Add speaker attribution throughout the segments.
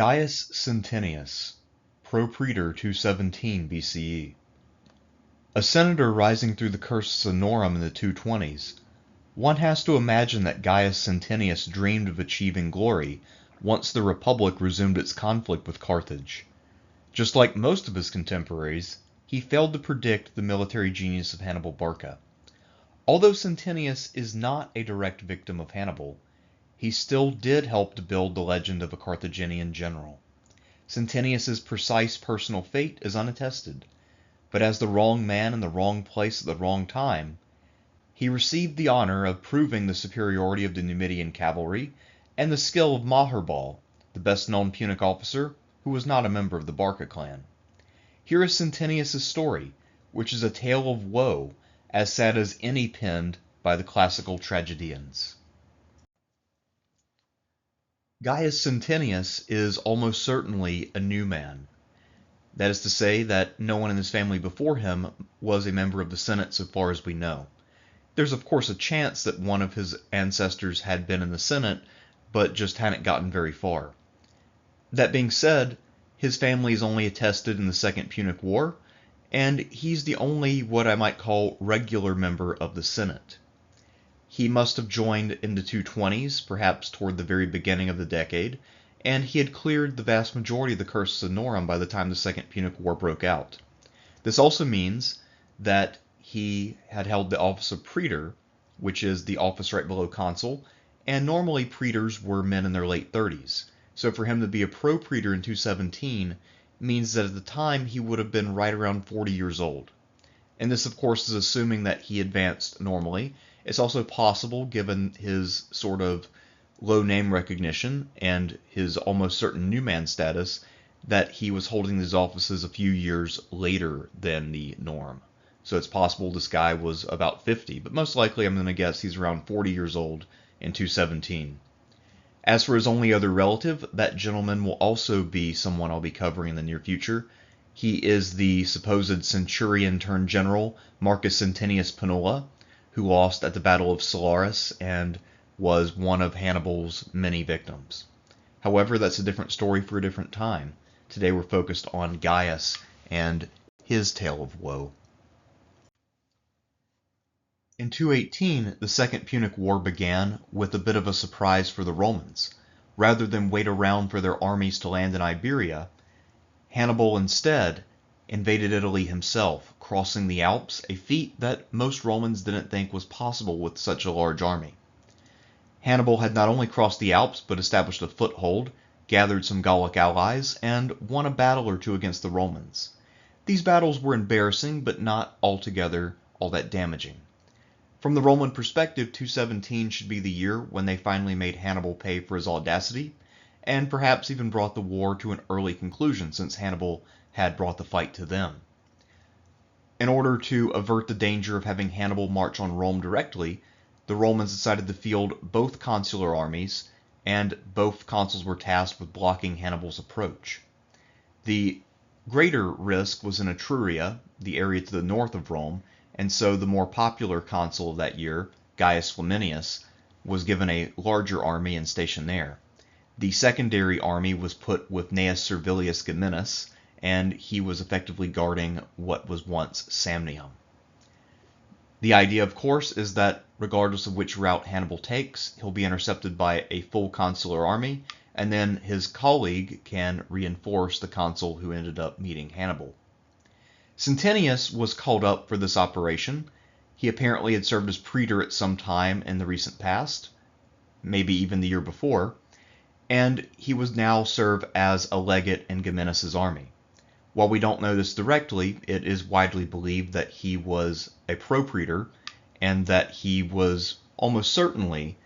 Speaker 1: Gaius Centenus, Propraetor 217 BCE. A senator rising through the cursus honorum in the 220s, one has to imagine that Gaius Centenus dreamed of achieving glory once the Republic resumed its conflict with Carthage. Just like most of his contemporaries, he failed to predict the military genius of Hannibal Barca. Although Centenius is not a direct victim of Hannibal, he still did help to build the legend of a Carthaginian general. Centenius's precise personal fate is unattested, but as the wrong man in the wrong place at the wrong time, he received the honor of proving the superiority of the Numidian cavalry and the skill of Maharbal, the best-known Punic officer who was not a member of the Barca clan. Here is Centenius's story, which is a tale of woe, as sad as any penned by the classical tragedians. Gaius Centenus is almost certainly a new man. That is to say that no one in his family before him was a member of the Senate so far as we know. There's of course a chance that one of his ancestors had been in the Senate, but just hadn't gotten very far. That being said, his family is only attested in the Second Punic War, and he's the only what I might call regular member of the Senate. He must have joined in the 220s, perhaps toward the very beginning of the decade, and he had cleared the vast majority of the cursus honorum by the time the Second Punic War broke out. This also means that he had held the office of praetor, which is the office right below consul, and normally praetors were men in their late 30s. So for him to be a propraetor in 217 means that at the time he would have been right around 40 years old. And this of course is assuming that he advanced normally. It's also possible, given his sort of low name recognition and his almost certain new man status, that he was holding these offices a few years later than the norm. So it's possible this guy was about 50, but most likely I'm going to guess he's around 40 years old in 217. As for his only other relative, that gentleman will also be someone I'll be covering in the near future. He is the supposed centurion turned general Marcus Centenius Panola, who lost at the Battle of Salaris and was one of Hannibal's many victims. However, that's a different story for a different time. Today we're focused on Gaius and his tale of woe. In 218, the Second Punic War began with a bit of a surprise for the Romans. Rather than wait around for their armies to land in Iberia, Hannibal instead invaded Italy himself, crossing the Alps, a feat that most Romans didn't think was possible with such a large army. Hannibal had not only crossed the Alps, but established a foothold, gathered some Gallic allies, and won a battle or two against the Romans. These battles were embarrassing, but not altogether all that damaging. From the Roman perspective, 217 should be the year when they finally made Hannibal pay for his audacity, and perhaps even brought the war to an early conclusion, since Hannibal had brought the fight to them. In order to avert the danger of having Hannibal march on Rome directly, the Romans decided to field both consular armies, and both consuls were tasked with blocking Hannibal's approach. The greater risk was in Etruria, the area to the north of Rome, and so the more popular consul of that year, Gaius Flaminius, was given a larger army and stationed there. The secondary army was put with Gnaeus Servilius Geminus, and he was effectively guarding what was once Samnium. The idea, of course, is that regardless of which route Hannibal takes, he'll be intercepted by a full consular army, and then his colleague can reinforce the consul who ended up meeting Hannibal. Centenius was called up for this operation. He apparently had served as praetor at some time in the recent past, maybe even the year before, and he was now serve as a legate in Geminus's army. While we don't know this directly, it is widely believed that he was a propraetor and that he was almost certainly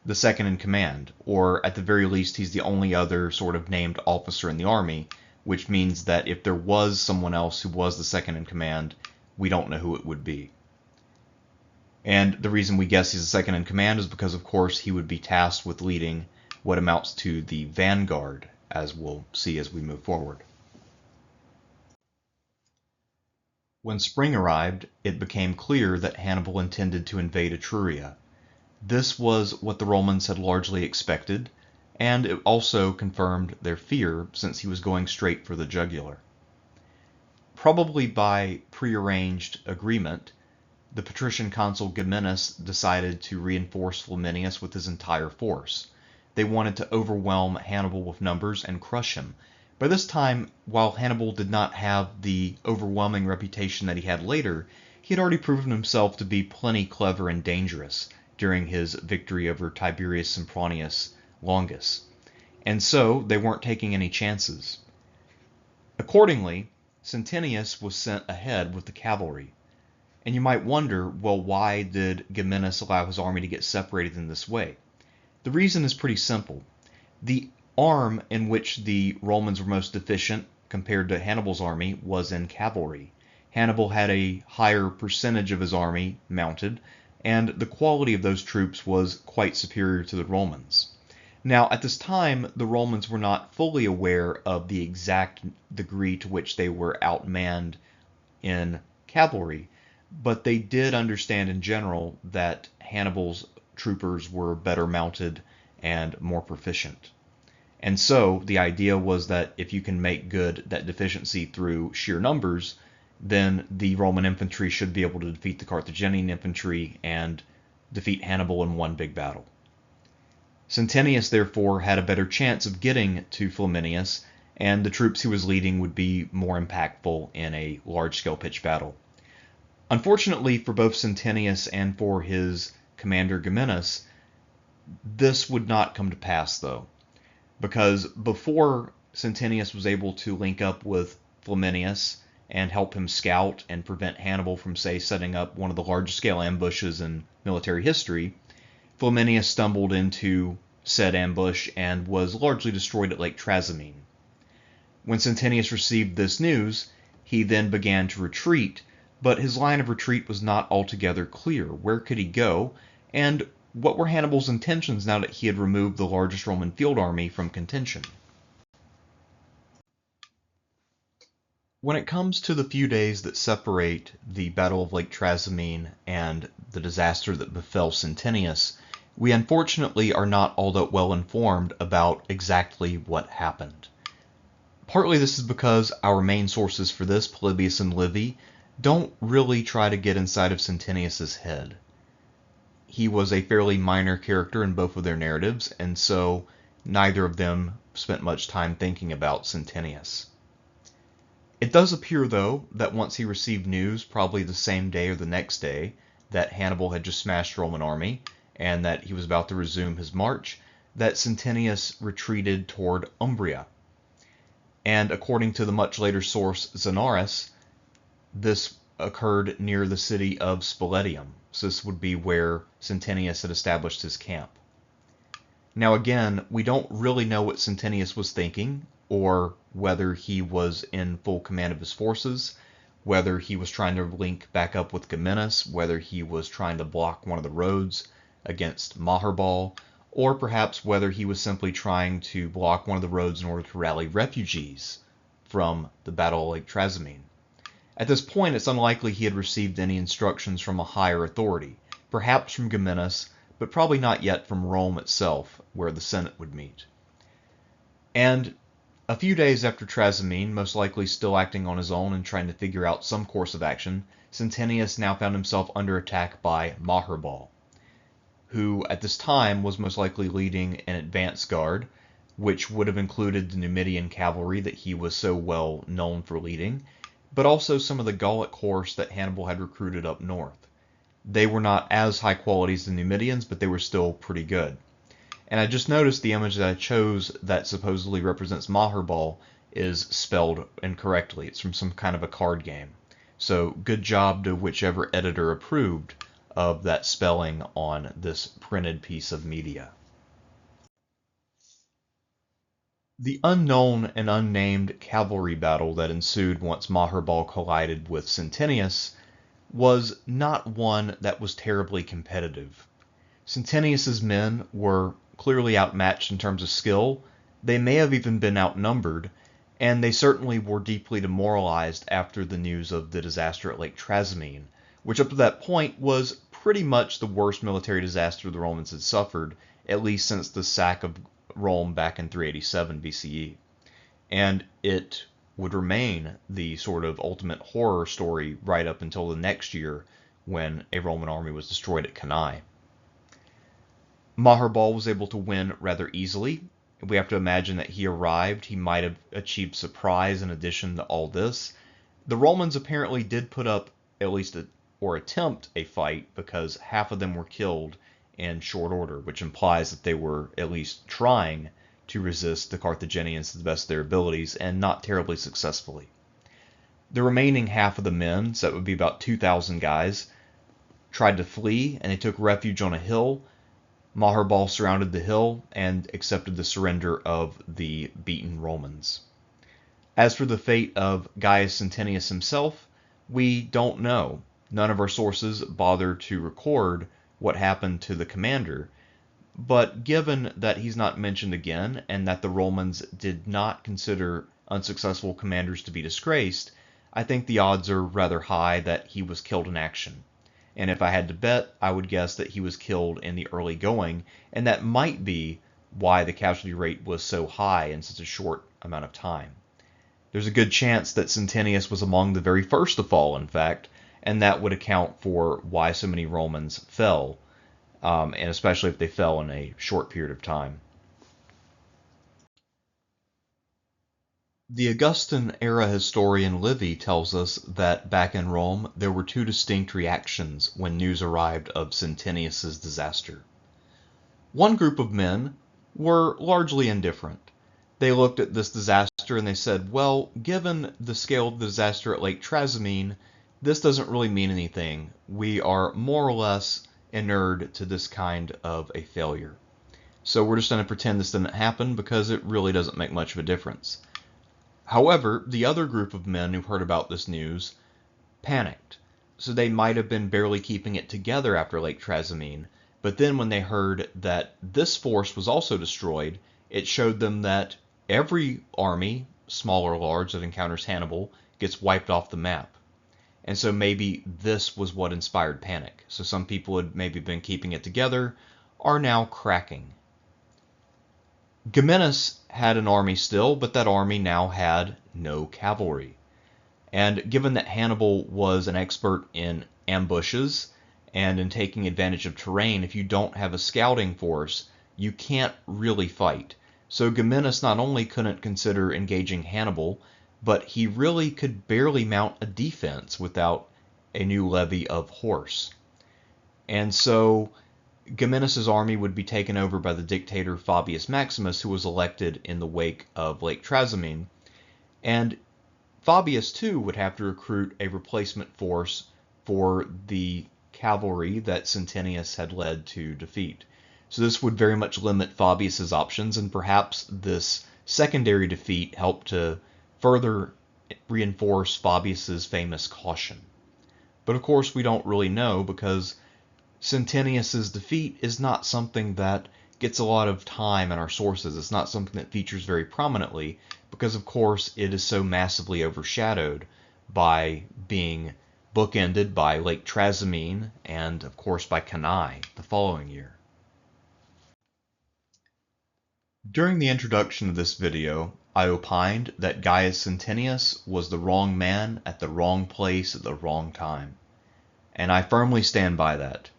Speaker 1: the second in command, or at the very least he's the only other sort of named officer in the army, which means that if there was someone else who was the second in command, we don't know who it would be. And the reason we guess he's the second in command is because, of course, he would be tasked with leading what amounts to the vanguard, as we'll see as we move forward. When spring arrived, it became clear that Hannibal intended to invade Etruria. This was what the Romans had largely expected, and it also confirmed their fear since he was going straight for the jugular. Probably by prearranged agreement, the patrician consul Geminus decided to reinforce Flaminius with his entire force. They wanted to overwhelm Hannibal with numbers and crush him. By this time, while Hannibal did not have the overwhelming reputation that he had later, he had already proven himself to be plenty clever and dangerous during his victory over Tiberius Sempronius Longus, and so they weren't taking any chances. Accordingly, Centenius was sent ahead with the cavalry. And you might wonder, well, why did Geminus allow his army to get separated in this way? The reason is pretty simple. The arm in which the Romans were most deficient compared to Hannibal's army was in cavalry. Hannibal had a higher percentage of his army mounted, and the quality of those troops was quite superior to the Romans. Now, at this time, the Romans were not fully aware of the exact degree to which they were outmanned in cavalry, but they did understand in general that Hannibal's troopers were better mounted and more proficient. And so the idea was that if you can make good that deficiency through sheer numbers, then the Roman infantry should be able to defeat the Carthaginian infantry and defeat Hannibal in one big battle. Centenius therefore had a better chance of getting to Flaminius, and the troops he was leading would be more impactful in a large-scale pitched battle. Unfortunately for both Centenius and for his commander Geminus, this would not come to pass though, because before Centenius was able to link up with Flaminius and help him scout and prevent Hannibal from, say, setting up one of the largest scale ambushes in military history, Flaminius stumbled into said ambush and was largely destroyed at Lake Trasimene. When Centenius received this news, he then began to retreat, but his line of retreat was not altogether clear. Where could he go, and what were Hannibal's intentions now that he had removed the largest Roman field army from contention? When it comes to the few days that separate the Battle of Lake Trasimene and the disaster that befell Centenius, we unfortunately are not all that well informed about exactly what happened. Partly this is because our main sources for this, Polybius and Livy, don't really try to get inside of Centenius's head. He was a fairly minor character in both of their narratives, and so neither of them spent much time thinking about Centenius. It does appear, though, that once he received news, probably the same day or the next day, that Hannibal had just smashed the Roman army and that he was about to resume his march, that Centenius retreated toward Umbria. And according to the much later source Zenaris, this occurred near the city of Spoletium. So this would be where Centenius had established his camp. Now again, we don't really know what Centenius was thinking, or whether he was in full command of his forces, whether he was trying to link back up with Geminus, whether he was trying to block one of the roads against Maharbal, or perhaps whether he was simply trying to block one of the roads in order to rally refugees from the Battle of Lake Trasimene. At this point, it's unlikely he had received any instructions from a higher authority, perhaps from Geminus, but probably not yet from Rome itself, where the Senate would meet. And a few days after Trasimene, most likely still acting on his own and trying to figure out some course of action, Centenius now found himself under attack by Maharbal, who at this time was most likely leading an advance guard, which would have included the Numidian cavalry that he was so well known for leading, but also some of the Gallic horse that Hannibal had recruited up north. They were not as high quality as the Numidians, but they were still pretty good. And I just noticed the image that I chose that supposedly represents Maharbal is spelled incorrectly. It's from some kind of a card game. So good job to whichever editor approved of that spelling on this printed piece of media. The unknown and unnamed cavalry battle that ensued once Maharbal collided with Centenius was not one that was terribly competitive. Centenius's men were clearly outmatched in terms of skill. They may have even been outnumbered, and they certainly were deeply demoralized after the news of the disaster at Lake Trasimene, which up to that point was pretty much the worst military disaster the Romans had suffered, at least since the sack of Rome back in 387 BCE. And it would remain the sort of ultimate horror story right up until the next year when a Roman army was destroyed at Cannae. Maharbal was able to win rather easily. We have to imagine that he arrived. He might have achieved surprise in addition to all this. The Romans apparently did put up at least or attempt a fight because half of them were killed in short order, which implies that they were at least trying to resist the Carthaginians to the best of their abilities and not terribly successfully. The remaining half of the men, so that would be about 2,000 guys, tried to flee and they took refuge on a hill. Maharbal surrounded the hill and accepted the surrender of the beaten Romans. As for the fate of Gaius Centenus himself, we don't know. None of our sources bother to record what happened to the commander, but given that he's not mentioned again and that the Romans did not consider unsuccessful commanders to be disgraced, I think the odds are rather high that he was killed in action. And if I had to bet, I would guess that he was killed in the early going, and that might be why the casualty rate was so high in such a short amount of time. There's a good chance that Centenius was among the very first to fall, in fact, and that would account for why so many Romans fell, and especially if they fell in a short period of time. The Augustan-era historian Livy tells us that back in Rome there were two distinct reactions when news arrived of Centenius's disaster. One group of men were largely indifferent. They looked at this disaster and they said, well, given the scale of the disaster at Lake Trasimene, this doesn't really mean anything. We are more or less inured to this kind of a failure. So we're just going to pretend this didn't happen because it really doesn't make much of a difference. However, the other group of men who heard about this news panicked. So they might have been barely keeping it together after Lake Trasimene, but then when they heard that this force was also destroyed, it showed them that every army, small or large, that encounters Hannibal gets wiped off the map. And so maybe this was what inspired panic. So some people had maybe been keeping it together, are now cracking. Gaius had an army still, but that army now had no cavalry. And given that Hannibal was an expert in ambushes and in taking advantage of terrain, if you don't have a scouting force, you can't really fight. So Gaius not only couldn't consider engaging Hannibal, but he really could barely mount a defense without a new levy of horse. And so Gaius's army would be taken over by the dictator Fabius Maximus, who was elected in the wake of Lake Trasimene. And Fabius, too, would have to recruit a replacement force for the cavalry that Centenius had led to defeat. So this would very much limit Fabius's options, and perhaps this secondary defeat helped to further reinforce Fabius's famous caution. But of course we don't really know, because Centenius's defeat is not something that gets a lot of time in our sources. It's not something that features very prominently, because of course it is so massively overshadowed by being bookended by Lake Trasimene and of course by Cannae the following year. During the introduction of this video, I opined that Gaius Centenus was the wrong man at the wrong place at the wrong time. And I firmly stand by that.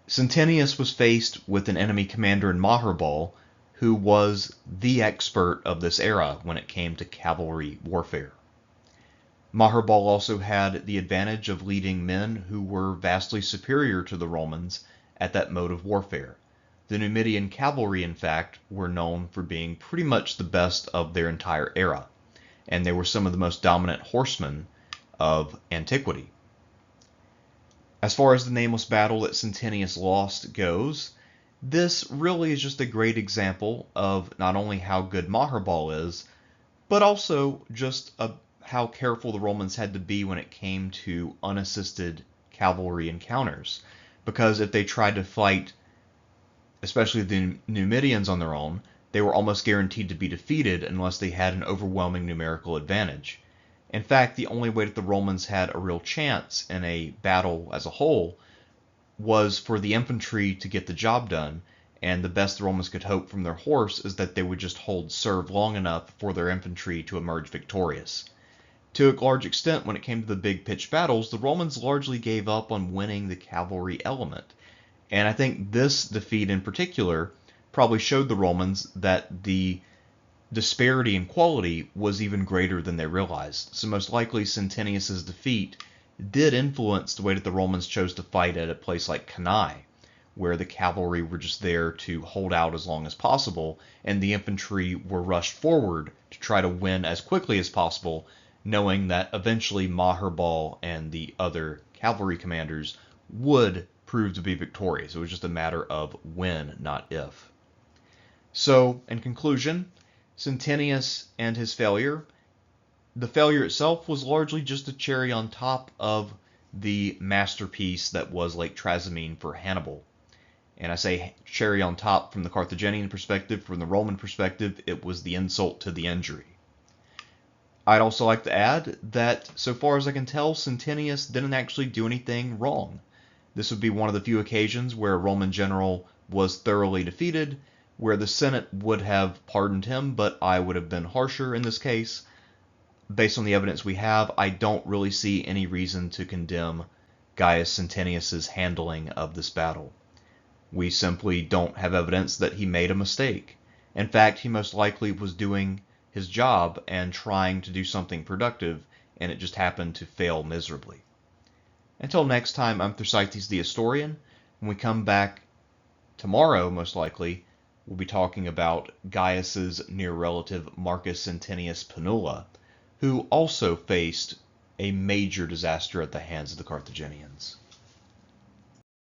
Speaker 1: Centenius was faced with an enemy commander in Maharbal who was the expert of this era when it came to cavalry warfare. Maharbal also had the advantage of leading men who were vastly superior to the Romans at that mode of warfare. The Numidian cavalry, in fact, were known for being pretty much the best of their entire era, and they were some of the most dominant horsemen of antiquity. As far as the nameless battle that Centenius lost goes, this really is just a great example of not only how good Maharbal is, but also just how careful the Romans had to be when it came to unassisted cavalry encounters. Because if they tried to fight, especially the Numidians on their own, they were almost guaranteed to be defeated unless they had an overwhelming numerical advantage. In fact, the only way that the Romans had a real chance in a battle as a whole was for the infantry to get the job done, and the best the Romans could hope from their horse is that they would just hold serve long enough for their infantry to emerge victorious. To a large extent, when it came to the big pitched battles, the Romans largely gave up on winning the cavalry element. And I think this defeat in particular probably showed the Romans that the disparity in quality was even greater than they realized. So most likely Centenius's defeat did influence the way that the Romans chose to fight at a place like Cannae, where the cavalry were just there to hold out as long as possible, and the infantry were rushed forward to try to win as quickly as possible, knowing that eventually Maharbal and the other cavalry commanders would prove to be victorious. It was just a matter of when, not if. So, in conclusion, Centenius and his failure, the failure itself was largely just a cherry on top of the masterpiece that was Lake Trasimene for Hannibal. And I say cherry on top from the Carthaginian perspective. From the Roman perspective, it was the insult to the injury. I'd also like to add that, so far as I can tell, Centenius didn't actually do anything wrong. This would be one of the few occasions where a Roman general was thoroughly defeated, where the Senate would have pardoned him, but I would have been harsher in this case. Based on the evidence we have, I don't really see any reason to condemn Gaius Centenus's handling of this battle. We simply don't have evidence that he made a mistake. In fact, he most likely was doing his job and trying to do something productive, and it just happened to fail miserably. Until next time, I'm Thersites the Historian. When we come back tomorrow, most likely, we'll be talking about Gaius's near relative Marcus Centenius Panula, who also faced a major disaster at the hands of the Carthaginians.